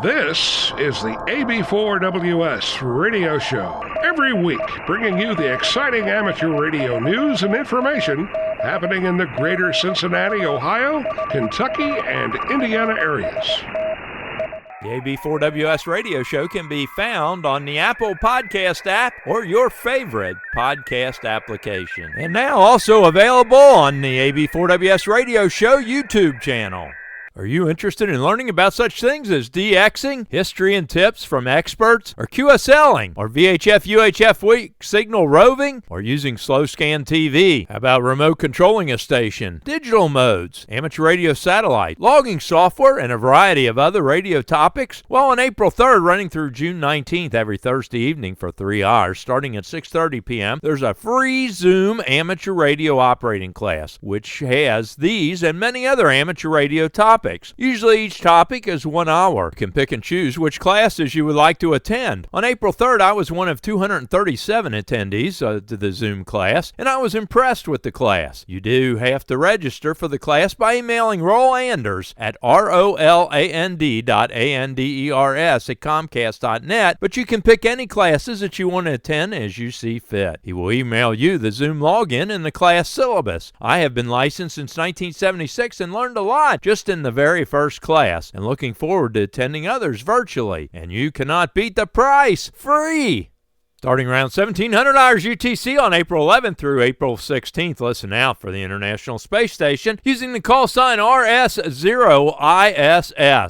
This is the AB4WS radio show. Every week, bringing you the exciting amateur radio news and information happening in the greater Cincinnati, Ohio, Kentucky, and Indiana areas. The AB4WS radio show can be found on the Apple Podcast app or your favorite podcast application. And now also available on the AB4WS radio show YouTube channel. Are you interested in learning about such things as DXing, history and tips from experts, or QSLing, or VHF-UHF weak signal roving, or using slow scan TV? How about remote controlling a station, digital modes, amateur radio satellite, logging software, and a variety of other radio topics? Well, on April 3rd, running through June 19th every Thursday evening for 3 hours, starting at 6:30 p.m., there's a free Zoom amateur radio operating class, which has these and many other amateur radio topics. Usually each topic is 1 hour. You can pick and choose which classes you would like to attend. On April 3rd, I was one of 237 attendees to the Zoom class, and I was impressed with the class. You do have to register for the class by emailing Rolanders at roland.anders@comcast.net, but you can pick any classes that you want to attend as you see fit. He will email you the Zoom login and the class syllabus. I have been licensed since 1976 and learned a lot just in the very first class, and looking forward to attending others virtually. And you cannot beat the price. Free! Starting around $1,700 UTC on April 11th through April 16th. Listen out for the International Space Station using the call sign RS0ISS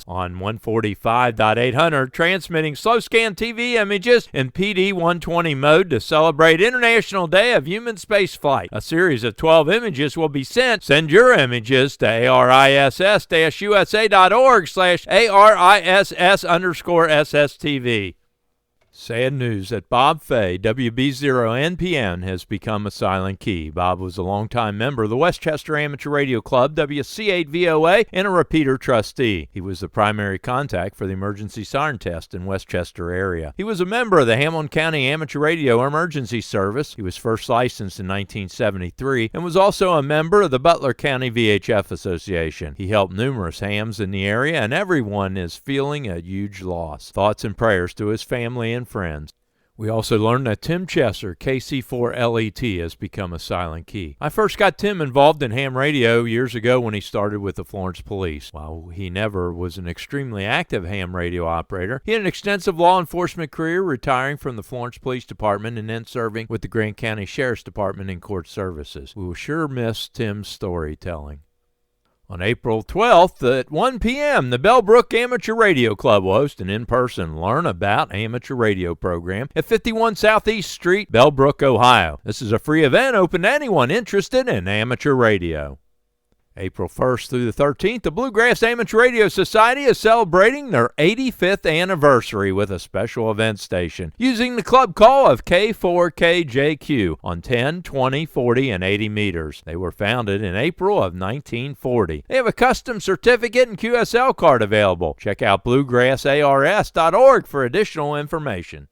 on 145.800, transmitting slow scan TV images in PD 120 mode to celebrate International Day of Human Spaceflight. A series of 12 images will be sent. Send your images to ariss-usa.org/ARISS_SSTV. Sad news that Bob Fay, WB0NPN, has become a silent key. Bob was a longtime member of the Westchester Amateur Radio Club, WC8VOA, and a repeater trustee. He was the primary contact for the emergency siren test in Westchester area. He was a member of the Hamilton County Amateur Radio Emergency Service. He was first licensed in 1973 and was also a member of the Butler County VHF Association. He helped numerous hams in the area, and everyone is feeling a huge loss. Thoughts and prayers to his family and friends. We also learned that Tim Chesser, KC4LET, has become a silent key. I first got Tim involved in ham radio years ago when he started with the Florence Police. While he never was an extremely active ham radio operator, he had an extensive law enforcement career, retiring from the Florence Police Department and then serving with the Grant County Sheriff's Department in court services. We will sure miss Tim's storytelling. On April 12th at 1 p.m., the Bellbrook Amateur Radio Club will host an in-person Learn About Amateur Radio program at 51 Southeast Street, Bellbrook, Ohio. This is a free event open to anyone interested in amateur radio. April 1st through the 13th, the Bluegrass Amateur Radio Society is celebrating their 85th anniversary with a special event station using the club call of K4KJQ on 10, 20, 40, and 80 meters. They were founded in April of 1940. They have a custom certificate and QSL card available. Check out bluegrassars.org for additional information.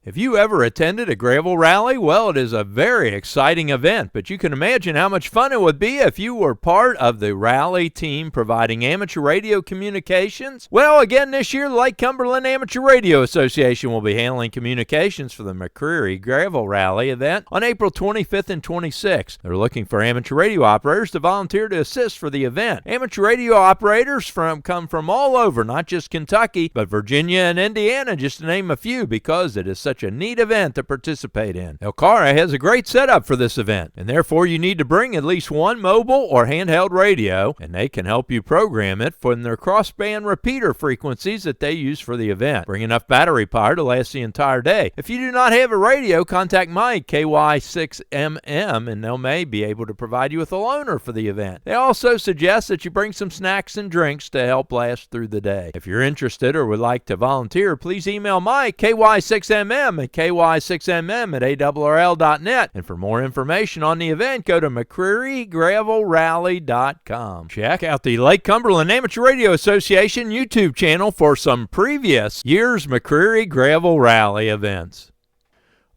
Have you ever attended a gravel rally? Well, it is a very exciting event, but you can imagine how much fun it would be if you were part of the rally team providing amateur radio communications. Well, again this year, the Lake Cumberland Amateur Radio Association will be handling communications for the McCreary Gravel Rally event on April 25th and 26th. They're looking for amateur radio operators to volunteer to assist for the event. Amateur radio operators come from all over, not just Kentucky, but Virginia and Indiana, just to name a few, because it is such a neat event to participate in. Elcara has a great setup for this event, and therefore you need to bring at least one mobile or handheld radio, and they can help you program it from their crossband repeater frequencies that they use for the event. Bring enough battery power to last the entire day. If you do not have a radio, contact Mike, KY6MM, and they may be able to provide you with a loaner for the event. They also suggest that you bring some snacks and drinks to help last through the day. If you're interested or would like to volunteer, please email Mike, KY6MM, at KY6MM@ARRL.net. And for more information on the event, go to McCrearyGravelRally.com. Check out the Lake Cumberland Amateur Radio Association YouTube channel for some previous year's McCreary Gravel Rally events.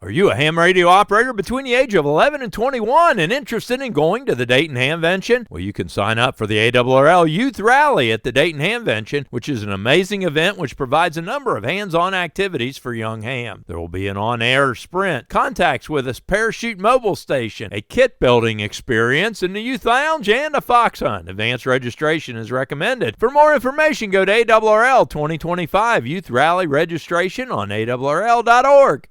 Are you a ham radio operator between the age of 11 and 21 and interested in going to the Dayton Hamvention? Well, you can sign up for the ARRL Youth Rally at the Dayton Hamvention, which is an amazing event which provides a number of hands-on activities for young ham. There will be an on-air sprint, contacts with a parachute mobile station, a kit-building experience in the youth lounge, and a fox hunt. Advanced registration is recommended. For more information, go to ARRL 2025 Youth Rally registration on ARRL.org.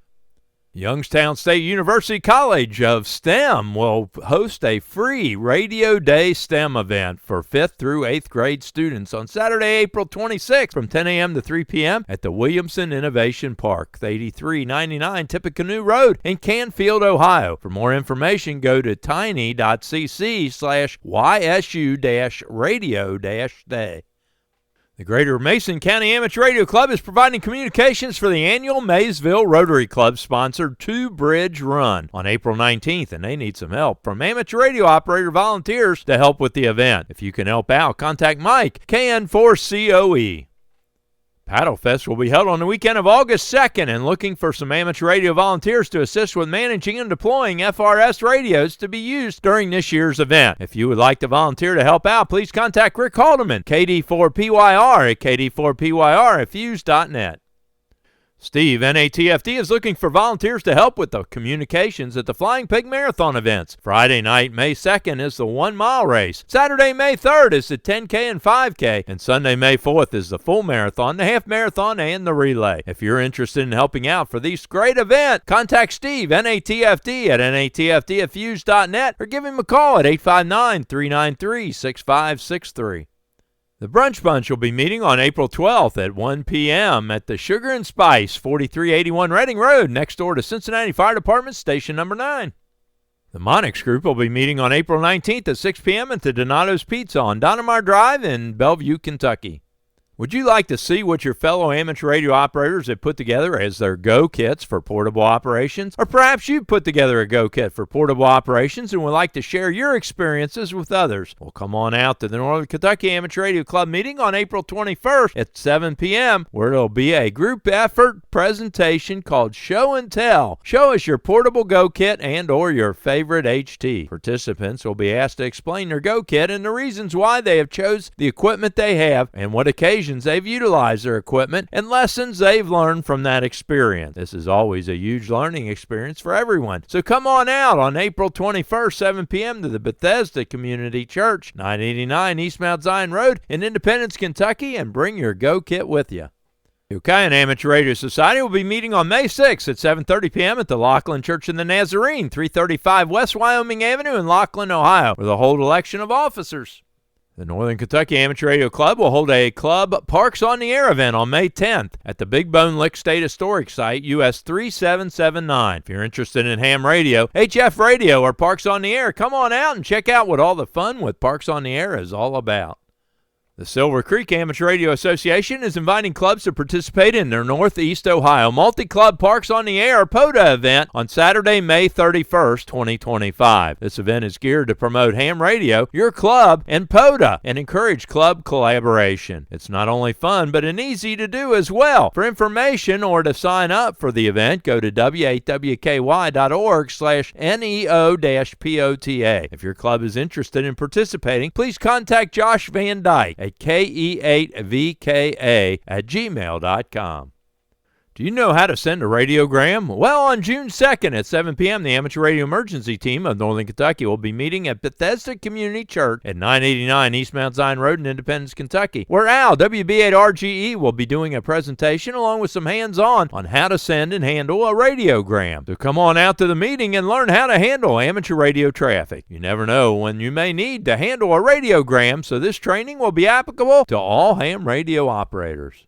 Youngstown State University College of STEM will host a free Radio Day STEM event for 5th through 8th grade students on Saturday, April 26th from 10 a.m. to 3 p.m. at the Williamson Innovation Park, 8399 Tippecanoe Road in Canfield, Ohio. For more information, go to tiny.cc/YSU-radio-day. The Greater Mason County Amateur Radio Club is providing communications for the annual Maysville Rotary Club-sponsored Two Bridge Run on April 19th, and they need some help from amateur radio operator volunteers to help with the event. If you can help out, contact Mike, KN4COE. Paddle Fest will be held on the weekend of August 2nd, and looking for some amateur radio volunteers to assist with managing and deploying FRS radios to be used during this year's event. If you would like to volunteer to help out, please contact Rick Haldeman, KD4PYR at KD4PYRFuse.net. Steve, NATFD, is looking for volunteers to help with the communications at the Flying Pig Marathon events. Friday night, May 2nd, is the 1-mile race. Saturday, May 3rd, is the 10K and 5K. And Sunday, May 4th, is the full marathon, the half marathon, and the relay. If you're interested in helping out for this great event, contact Steve, NATFD, at NATFDFuse.net or give him a call at 859-393-6563. The Brunch Bunch will be meeting on April 12th at 1 p.m. at the Sugar and Spice, 4381 Reading Road, next door to Cincinnati Fire Department Station Number 9. The Monix Group will be meeting on April 19th at 6 p.m. at the Donato's Pizza on Donnemar Drive in Bellevue, Kentucky. Would you like to see what your fellow amateur radio operators have put together as their Go Kits for portable operations? Or perhaps you've put together a Go Kit for portable operations and would like to share your experiences with others? Well, come on out to the Northern Kentucky Amateur Radio Club meeting on April 21st at 7 p.m. where there will be a group effort presentation called Show and Tell. Show us your portable Go Kit and or your favorite HT. Participants will be asked to explain their Go Kit and the reasons why they have chose the equipment they have and what occasions they've utilized their equipment and lessons they've learned from that experience. This is always a huge learning experience for everyone. So come on out on April 21st, 7 p.m. to the Bethesda Community Church, 989 East Mount Zion Road in Independence, Kentucky, and bring your Go Kit with you. The Ukiah Amateur Radio Society will be meeting on May 6th at 7:30 p.m. at the Laughlin Church in the Nazarene, 335 West Wyoming Avenue in Laughlin, Ohio, with a whole election of officers. The Northern Kentucky Amateur Radio Club will hold a Club Parks on the Air event on May 10th at the Big Bone Lick State Historic Site, US 3779. If you're interested in ham radio, HF radio, or Parks on the Air, come on out and check out what all the fun with Parks on the Air is all about. The Silver Creek Amateur Radio Association is inviting clubs to participate in their Northeast Ohio Multi-Club Parks on the Air POTA event on Saturday, May 31st, 2025. This event is geared to promote ham radio, your club, and POTA, and encourage club collaboration. It's not only fun, but an easy to do as well. For information or to sign up for the event, go to w8wky.org/neo-POTA. If your club is interested in participating, please contact Josh Van Dyke at ke8vka@gmail.com. Do you know how to send a radiogram? Well, on June 2nd at 7 p.m., the Amateur Radio Emergency Team of Northern Kentucky will be meeting at Bethesda Community Church at 989 East Mount Zion Road in Independence, Kentucky, where Al, WB8RGE, will be doing a presentation along with some hands-on on how to send and handle a radiogram. So come on out to the meeting and learn how to handle amateur radio traffic. You never know when you may need to handle a radiogram, so this training will be applicable to all ham radio operators.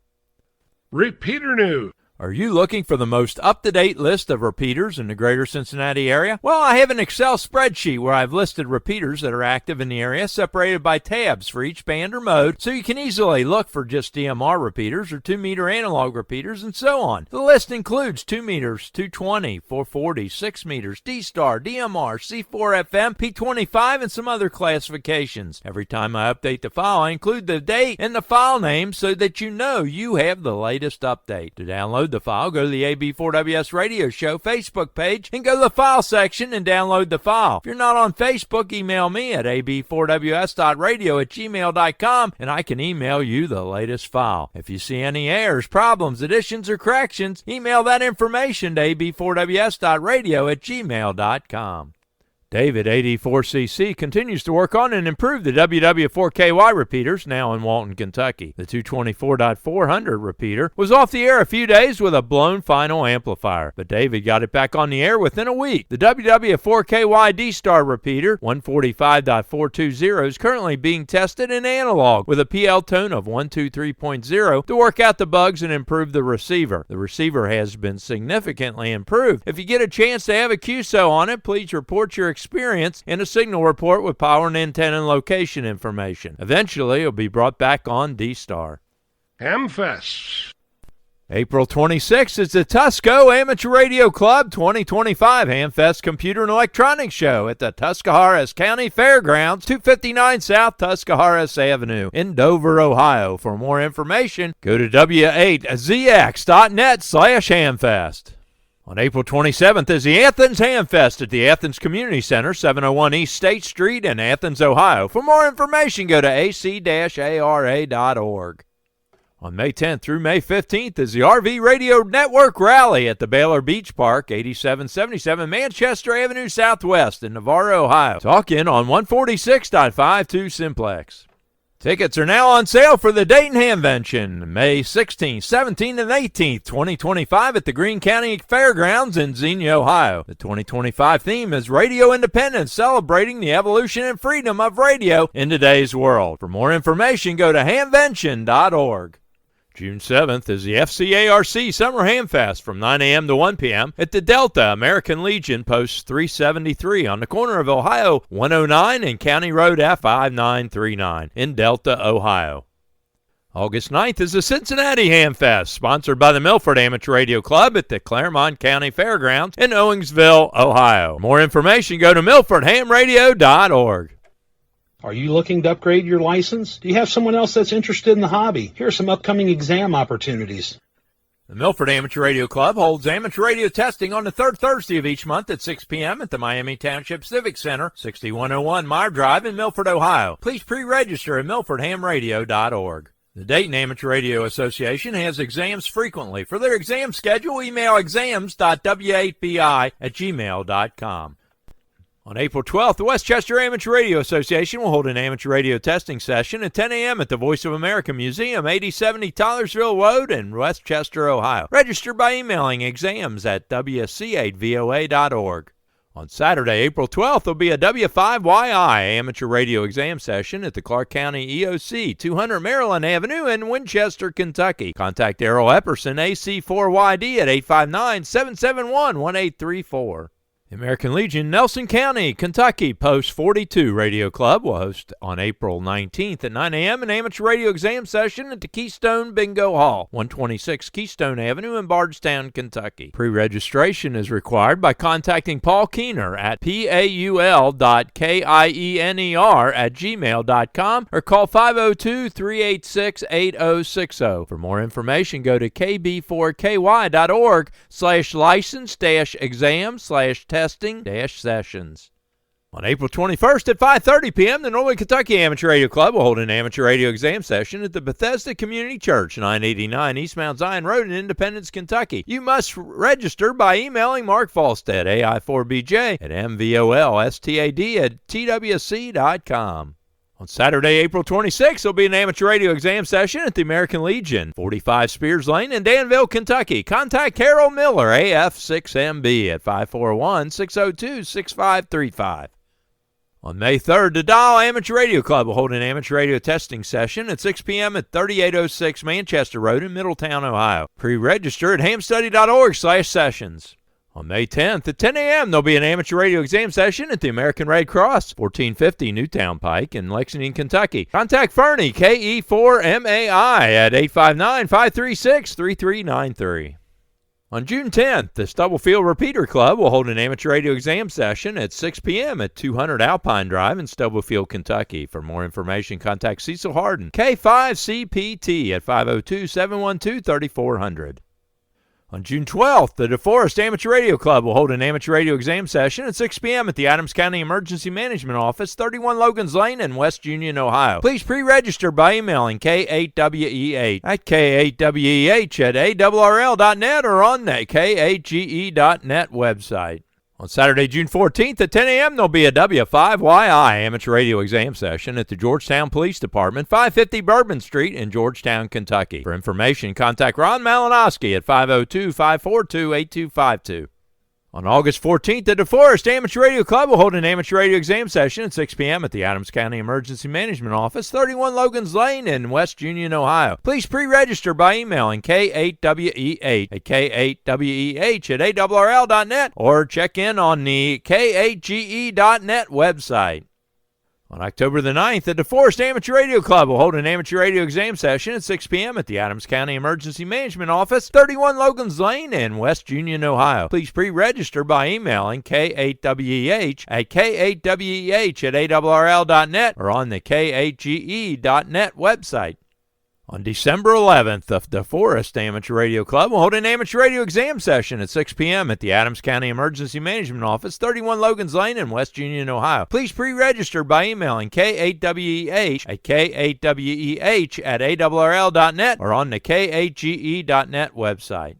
Repeater news. Are you looking for the most up-to-date list of repeaters in the greater Cincinnati area? Well, I have an Excel spreadsheet where I've listed repeaters that are active in the area, separated by tabs for each band or mode, so you can easily look for just DMR repeaters or 2-meter analog repeaters and so on. The list includes 2 meters, 220, 440, 6 meters, D-Star, DMR, C4FM, P25, and some other classifications. Every time I update the file, I include the date and the file name so that you know you have the latest update. To download download the file, go to the AB4WS Radio Show Facebook page and go to the file section and download the file. If you're not on Facebook, email me at ab4ws.radio@gmail.com and I can email you the latest file. If you see any errors, problems, additions, or corrections, email that information to ab4ws.radio@gmail.com. David, 84cc, continues to work on and improve the WW4KY repeaters, now in Walton, Kentucky. The 224.400 repeater was off the air a few days with a blown final amplifier, but David got it back on the air within a week. The WW4KY D-Star repeater, 145.420, is currently being tested in analog with a PL tone of 123.0 to work out the bugs and improve the receiver. The receiver has been significantly improved. If you get a chance to have a QSO on it, please report your experience in a signal report with power and antenna and location information. Eventually, it'll be brought back on D-Star. Hamfest. April 26th is the Tusco Amateur Radio Club 2025 Hamfest Computer and Electronics Show at the Tuscarawas County Fairgrounds, 259 South Tuscarawas Avenue in Dover, Ohio. For more information, go to w8zx.net/hamfest. On April 27th is the Athens Hamfest at the Athens Community Center, 701 East State Street in Athens, Ohio. For more information, go to ac-ara.org. On May 10th through May 15th is the RV Radio Network Rally at the Baylor Beach Park, 8777 Manchester Avenue Southwest in Navarro, Ohio. Talk in on 146.52 Simplex. Tickets are now on sale for the Dayton Hamvention, May 16th, 17th, and 18th, 2025 at the Greene County Fairgrounds in Xenia, Ohio. The 2025 theme is Radio Independence, celebrating the evolution and freedom of radio in today's world. For more information, go to hamvention.org. June 7th is the FCARC Summer Hamfest from 9 a.m. to 1 p.m. at the Delta American Legion Post 373 on the corner of Ohio 109 and County Road F5939 in Delta, Ohio. August 9th is the Cincinnati Hamfest, sponsored by the Milford Amateur Radio Club at the Claremont County Fairgrounds in Owensville, Ohio. For more information, go to milfordhamradio.org. Are you looking to upgrade your license? Do you have someone else that's interested in the hobby? Here are some upcoming exam opportunities. The Milford Amateur Radio Club holds amateur radio testing on the third Thursday of each month at 6 p.m. at the Miami Township Civic Center, 6101 Meyer Drive in Milford, Ohio. Please pre-register at milfordhamradio.org. The Dayton Amateur Radio Association has exams frequently. For their exam schedule, email exams.w8bi@gmail.com. On April 12th, the Westchester Amateur Radio Association will hold an amateur radio testing session at 10 a.m. at the Voice of America Museum, 8070 Tylersville Road in Westchester, Ohio. Register by emailing exams@wc8voa.org. On Saturday, April 12th, there will be a W5YI amateur radio exam session at the Clark County EOC, 200 Maryland Avenue in Winchester, Kentucky. Contact Errol Epperson, AC4YD at 859-771-1834. The American Legion Nelson County, Kentucky Post 42 Radio Club will host on April 19th at 9 a.m. an amateur radio exam session at the Keystone Bingo Hall, 126 Keystone Avenue in Bardstown, Kentucky. Pre-registration is required by contacting Paul Keener at paul.kiner@gmail.com or call 502-386-8060. For more information, go to kb4ky.org/license-exam/testing-sessions. On April 21st at 5:30 p.m., the Northern Kentucky Amateur Radio Club will hold an amateur radio exam session at the Bethesda Community Church, 989 East Mount Zion Road in Independence, Kentucky. You must register by emailing Mark Falstad, AI4BJ@mvolstad@twc.com. On Saturday, April 26th, there will be an amateur radio exam session at the American Legion, 45 Spears Lane in Danville, Kentucky. Contact Carol Miller, AF6MB, at 541-602-6535. On May 3rd, the Dial Amateur Radio Club will hold an amateur radio testing session at 6 p.m. at 3806 Manchester Road in Middletown, Ohio. Pre-register at hamstudy.org/sessions. On May 10th at 10 a.m., there'll be an amateur radio exam session at the American Red Cross, 1450 Newtown Pike in Lexington, Kentucky. Contact Fernie, KE4MAI, at 859-536-3393. On June 10th, the Stubblefield Repeater Club will hold an amateur radio exam session at 6 p.m. at 200 Alpine Drive in Stubblefield, Kentucky. For more information, contact Cecil Harden, K5CPT, at 502-712-3400. On June 12th, the DeForest Amateur Radio Club will hold an amateur radio exam session at 6 p.m. at the Adams County Emergency Management Office, 31 Logan's Lane in West Union, Ohio. Please pre-register by emailing K8WEH at K8WEH@ARRL.net or on the KAGE.net website. On Saturday, June 14th at 10 a.m., there'll be a W5YI amateur radio exam session at the Georgetown Police Department, 550 Bourbon Street in Georgetown, Kentucky. For information, contact Ron Malinowski at 502-542-8252. On August 14th, the DeForest Amateur Radio Club will hold an amateur radio exam session at 6 p.m. at the Adams County Emergency Management Office, 31 Logan's Lane in West Union, Ohio. Please pre-register by emailing K8WEH at K8WEH@ARRL.net or check in on the KAGE.net website. On October the 9th, the DeForest Amateur Radio Club will hold an amateur radio exam session at 6 p.m. at the Adams County Emergency Management Office, 31 Logan's Lane in West Union, Ohio. Please pre-register by emailing K8WEH at K8WEH@ARRL.net or on the KAGE.net website. On December 11th, the DeForest Amateur Radio Club will hold an amateur radio exam session at 6 p.m. at the Adams County Emergency Management Office, 31 Logan's Lane in West Union, Ohio. Please pre-register by emailing K8WEH at K8WEH@ARRL.net or on the KAGE.net website.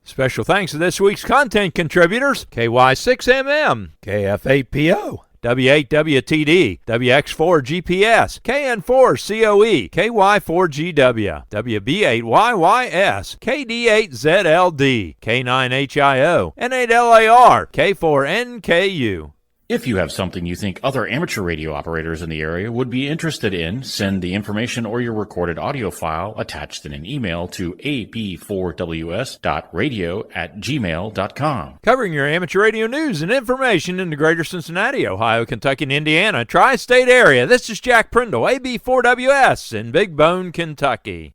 Special thanks to this week's content contributors: KY6MM, KF8PO, W8WTD, WX4GPS, KN4COE, KY4GW, WB8YYS, KD8ZLD, K9HIO, N8LAR, K4NKU. If you have something you think other amateur radio operators in the area would be interested in, send the information or your recorded audio file attached in an email to ab4ws.radio@gmail.com. Covering your amateur radio news and information in the greater Cincinnati, Ohio, Kentucky, and Indiana tri-state area, this is Jack Prindle, AB4WS in Big Bone, Kentucky.